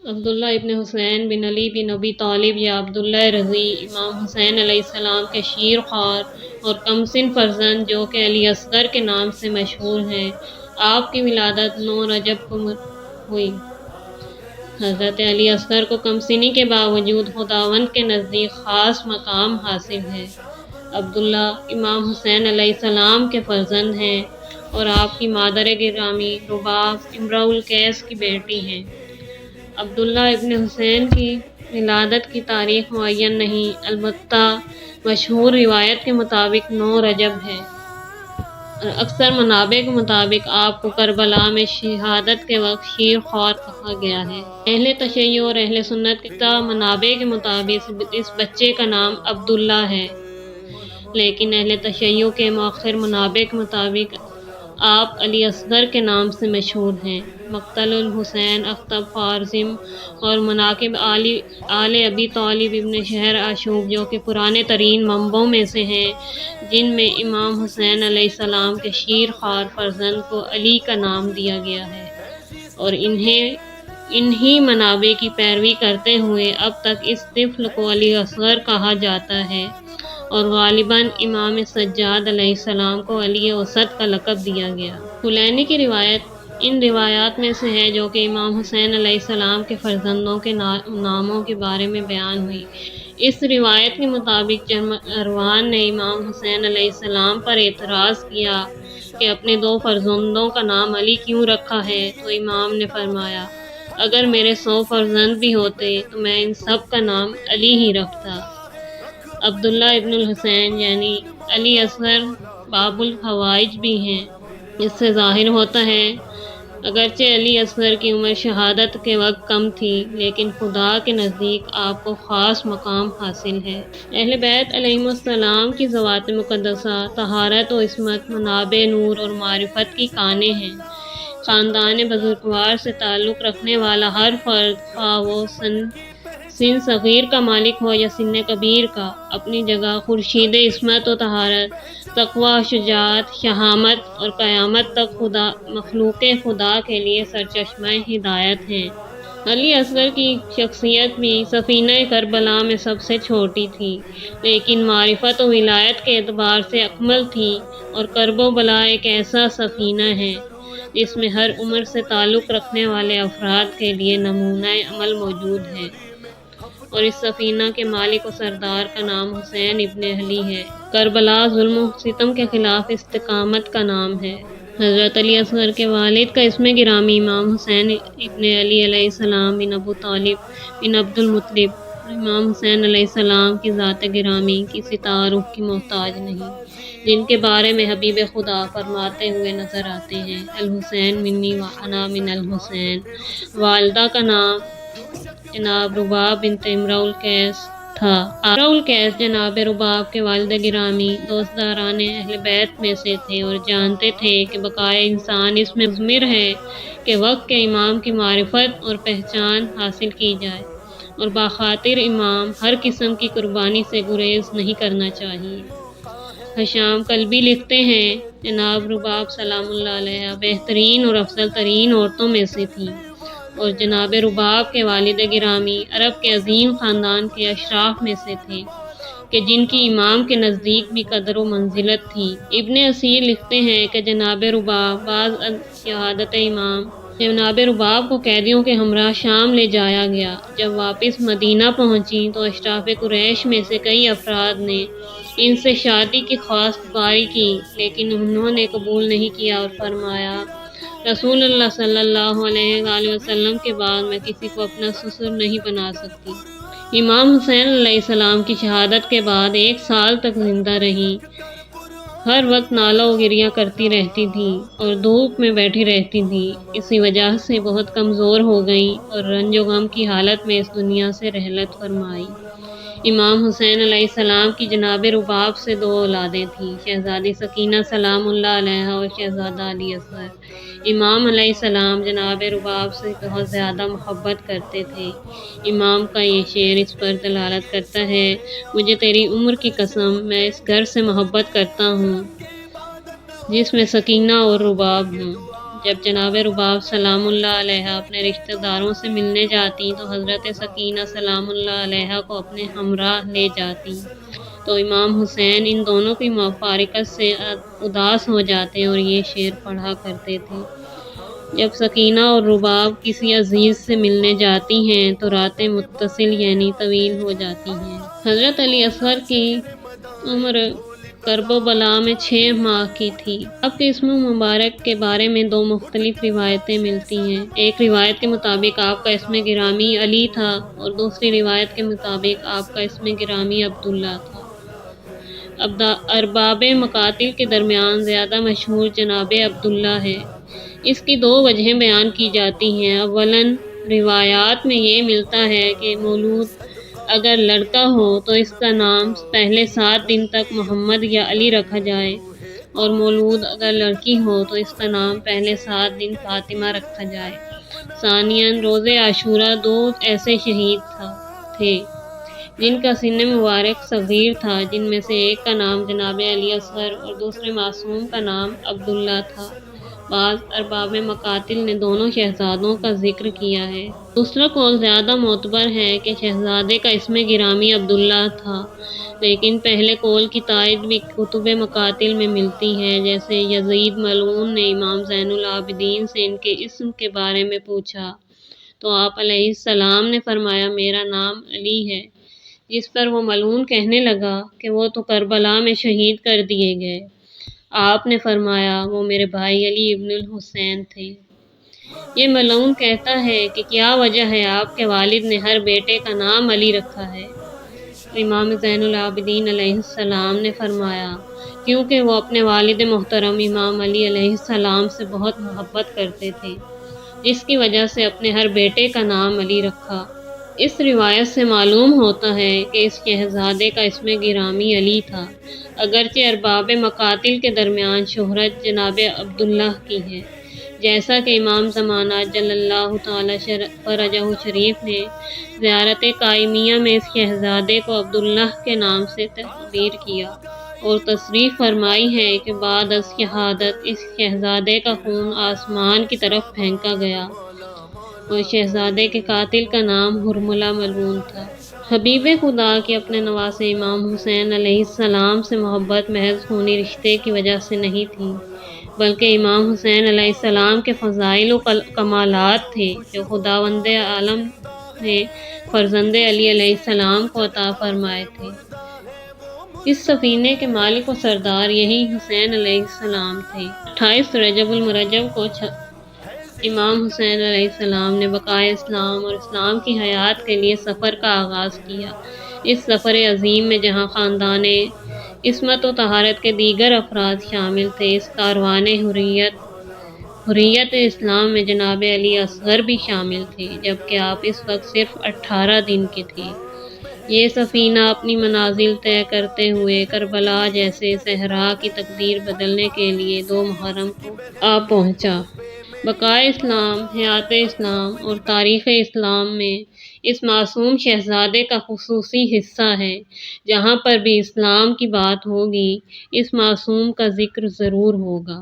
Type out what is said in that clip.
عبداللہ ابن حسین بن علی بن ابی طالب یا عبداللہ رضی امام حسین علیہ السلام کے شیر خوار اور کمسن فرزند جو کہ علی اصغر کے نام سے مشہور ہیں، آپ کی ولادت 9 رجب کو ہوئی۔ حضرت علی اصغر کو کمسنی کے باوجود خداوند کے نزدیک خاص مقام حاصل ہے۔ عبداللہ امام حسین علیہ السلام کے فرزند ہیں اور آپ کی مادر گرامی رباب امرؤ القیس کی بیٹی ہیں۔ عبداللہ ابن حسین کی ولادت کی تاریخ معین نہیں، البتہ مشہور روایت کے مطابق 9 رجب ہے اور اکثر منابع کے مطابق آپ کو کربلا میں شہادت کے وقت شیر خوار کہا گیا ہے۔ اہل تشیع اور اہل سنت کے منابع کے مطابق اس بچے کا نام عبداللہ ہے، لیکن اہل تشیع کے مؤخر منابع کے مطابق آپ علی اصغر کے نام سے مشہور ہیں۔ مقتل الحسین اختب خوارزم اور مناقب آل ابی طالب ابن شہر آشوب جو کہ پرانے ترین منبعوں میں سے ہیں، جن میں امام حسین علیہ السلام کے شیر خوار فرزند کو علی کا نام دیا گیا ہے، اور انہی منابع کی پیروی کرتے ہوئے اب تک اس طفل کو علی اصغر کہا جاتا ہے، اور غالباً امام سجاد علیہ السلام کو علی اوسط کا لقب دیا گیا۔ کلینی کی روایت ان روایات میں سے ہے جو کہ امام حسین علیہ السلام کے فرزندوں کے ناموں کے بارے میں بیان ہوئی۔ اس روایت کے مطابق جب مروان نے امام حسین علیہ السلام پر اعتراض کیا کہ اپنے 2 فرزندوں کا نام علی کیوں رکھا ہے، تو امام نے فرمایا، اگر میرے 100 فرزند بھی ہوتے تو میں ان سب کا نام علی ہی رکھتا۔ عبداللہ ابن الحسین یعنی علی اصغر باب الحوائج بھی ہیں۔ اس سے ظاہر ہوتا ہے اگرچہ علی اصغر کی عمر شہادت کے وقت کم تھی، لیکن خدا کے نزدیک آپ کو خاص مقام حاصل ہے۔ اہل بیت علیہم السلام کی ذوات مقدسہ طہارت و عصمت، منابع نور اور معرفت کی کانیں ہیں۔ خاندان بزرگوار سے تعلق رکھنے والا ہر فرد، خواہ وہ سن صغیر کا مالک ہو یا سن کبیر کا، اپنی جگہ خورشید عصمت و طہارت، تقوی، شجاعت، شہامت اور قیامت تک مخلوق خدا کے لیے سرچشمہ ہدایت ہیں۔ علی اصغر کی شخصیت بھی سفینہ کربلا میں سب سے چھوٹی تھی، لیکن معرفت و ولایت کے اعتبار سے اکمل تھی، اور کرب و بلا ایک ایسا سفینہ ہے جس میں ہر عمر سے تعلق رکھنے والے افراد کے لیے نمونہ عمل موجود ہے، اور اس سفینہ کے مالک و سردار کا نام حسین ابن علی ہے۔ کربلا ظلم و ستم کے خلاف استقامت کا نام ہے۔ حضرت علی اصغر کے والد کا اسم گرامی امام حسین ابن علی علیہ السلام بن ابو طالب بن عبد المطلب، امام حسین علیہ السلام کی ذات گرامی کسی تعارف کی محتاج نہیں، جن کے بارے میں حبیب خدا فرماتے ہوئے نظر آتے ہیں، الحسین منی وانا من الحسین۔ والدہ کا نام جناب رباب بنت امرؤ القیس تھا۔ امرؤ القیس جناب رباب کے والد گرامی دوستداران اہل بیت میں سے تھے اور جانتے تھے کہ بقائے انسان اس میں مضمر ہے کہ وقت کے امام کی معرفت اور پہچان حاصل کی جائے، اور بخاطر امام ہر قسم کی قربانی سے گریز نہیں کرنا چاہیے۔ حشام کلبی لکھتے ہیں، جناب رباب سلام اللہ علیہا بہترین اور افضل ترین عورتوں میں سے تھیں، اور جناب رباب کے والد گرامی عرب کے عظیم خاندان کے اشراف میں سے تھے کہ جن کی امام کے نزدیک بھی قدر و منزلت تھی۔ ابن اسیر لکھتے ہیں کہ جناب رباب بعد شہادت امام جناب رباب کو قیدیوں کے ہمراہ شام لے جایا گیا۔ جب واپس مدینہ پہنچی تو اشراف قریش میں سے کئی افراد نے ان سے شادی کی خواست پاری کی، لیکن انہوں نے قبول نہیں کیا اور فرمایا، رسول اللہ صلی اللہ علیہ وآلہ وسلم کے بعد میں کسی کو اپنا سسر نہیں بنا سکتی۔ امام حسین علیہ السلام کی شہادت کے بعد 1 سال تک زندہ رہیں، ہر وقت نالہ و گریہ کرتی رہتی تھی اور دھوپ میں بیٹھی رہتی تھی، اسی وجہ سے بہت کمزور ہو گئیں اور رنج و غم کی حالت میں اس دنیا سے رحلت فرمائی۔ امام حسین علیہ السلام کی جناب رباب سے 2 اولادیں تھیں، شہزادی سکینہ سلام اللہ علیہا اور شہزادہ علی اصغر۔ امام علیہ السلام جناب رباب سے بہت زیادہ محبت کرتے تھے۔ امام کا یہ شعر اس پر دلالت کرتا ہے، مجھے تیری عمر کی قسم، میں اس گھر سے محبت کرتا ہوں جس میں سکینہ اور رباب ہوں۔ جب جناب رباب سلام اللہ علیہ اپنے رشتہ داروں سے ملنے جاتی تو حضرت سکینہ سلام اللہ علیہ کو اپنے ہمراہ لے جاتی، تو امام حسین ان دونوں کی مفارقت سے اداس ہو جاتے اور یہ شعر پڑھا کرتے تھے: جب سکینہ اور رباب کسی عزیز سے ملنے جاتی ہیں تو راتیں متصل یعنی طویل ہو جاتی ہیں۔ حضرت علی اصغر کی عمر کرب و بلا میں 6 ماہ کی تھی۔ آپ کے اسم مبارک کے بارے میں 2 مختلف روایتیں ملتی ہیں۔ ایک روایت کے مطابق آپ کا اسم گرامی علی تھا اور دوسری روایت کے مطابق آپ کا اسم گرامی عبداللہ تھا۔ ارباب مقاتل کے درمیان زیادہ مشہور جناب عبداللہ ہے۔ اس کی 2 وجہیں بیان کی جاتی ہیں۔ اولاً روایات میں یہ ملتا ہے کہ مولود اگر لڑکا ہو تو اس کا نام پہلے 7 دن تک محمد یا علی رکھا جائے، اور مولود اگر لڑکی ہو تو اس کا نام پہلے 7 دن فاطمہ رکھا جائے۔ ثانیاً روز عاشوراء 2 ایسے شہید تھے جن کا سن مبارک صغیر تھا، جن میں سے ایک کا نام جناب علی اصغر اور دوسرے معصوم کا نام عبداللہ تھا۔ بعض ارباب مقاتل نے دونوں شہزادوں کا ذکر کیا ہے۔ دوسرا قول زیادہ معتبر ہے کہ شہزادے کا اسم گرامی عبداللہ تھا، لیکن پہلے قول کی تائید بھی کتب مقاتل میں ملتی ہے۔ جیسے یزید ملعون نے امام زین العابدین سے ان کے اسم کے بارے میں پوچھا تو آپ علیہ السلام نے فرمایا میرا نام علی ہے، جس پر وہ ملعون کہنے لگا کہ وہ تو کربلا میں شہید کر دیے گئے۔ آپ نے فرمایا وہ میرے بھائی علی ابن الحسین تھے۔ یہ ملعون کہتا ہے کہ کیا وجہ ہے آپ کے والد نے ہر بیٹے کا نام علی رکھا ہے؟ امام زین العابدین علیہ السلام نے فرمایا کیونکہ وہ اپنے والد محترم امام علی علیہ السلام سے بہت محبت کرتے تھے، جس کی وجہ سے اپنے ہر بیٹے کا نام علی رکھا۔ اس روایت سے معلوم ہوتا ہے کہ اس شہزادے کا اسم گرامی علی تھا، اگرچہ ارباب مقاتل کے درمیان شہرت جناب عبداللہ کی ہے، جیسا کہ امام زمانہ جل اللہ تعالی فرجہ شریف نے زیارت قائمیہ میں اس شہزادے کو عبداللہ کے نام سے تعبیر کیا اور تصریح فرمائی ہے کہ بعد از شہادت اس شہزادے کا خون آسمان کی طرف پھینکا گیا اور شہزادے کے قاتل کا نام حرملہ ملعون تھا۔ حبیب خدا کی اپنے نواسے امام حسین علیہ السلام سے محبت محض خونی رشتے کی وجہ سے نہیں تھی، بلکہ امام حسین علیہ السلام کے فضائل و کمالات تھے جو خداوند عالم نے فرزند علی علیہ السلام کو عطا فرمائے تھے۔ اس سفینے کے مالک و سردار یہی حسین علیہ السلام تھے۔ 28 رجب المرجب کو امام حسین علیہ السلام نے بقائے اسلام اور اسلام کی حیات کے لیے سفر کا آغاز کیا۔ اس سفر عظیم میں جہاں خاندان عصمت و طہارت کے دیگر افراد شامل تھے، اس کاروان حریت اسلام میں جناب علی اصغر بھی شامل تھے، جبکہ آپ اس وقت صرف 18 دن کے تھے۔ یہ سفینہ اپنی منازل طے کرتے ہوئے کربلا جیسے صحرا کی تقدیر بدلنے کے لیے 2 محرم کو آ پہنچا۔ بقائے اسلام، حیات اسلام اور تاریخ اسلام میں اس معصوم شہزادے کا خصوصی حصہ ہے۔ جہاں پر بھی اسلام کی بات ہوگی اس معصوم کا ذکر ضرور ہوگا۔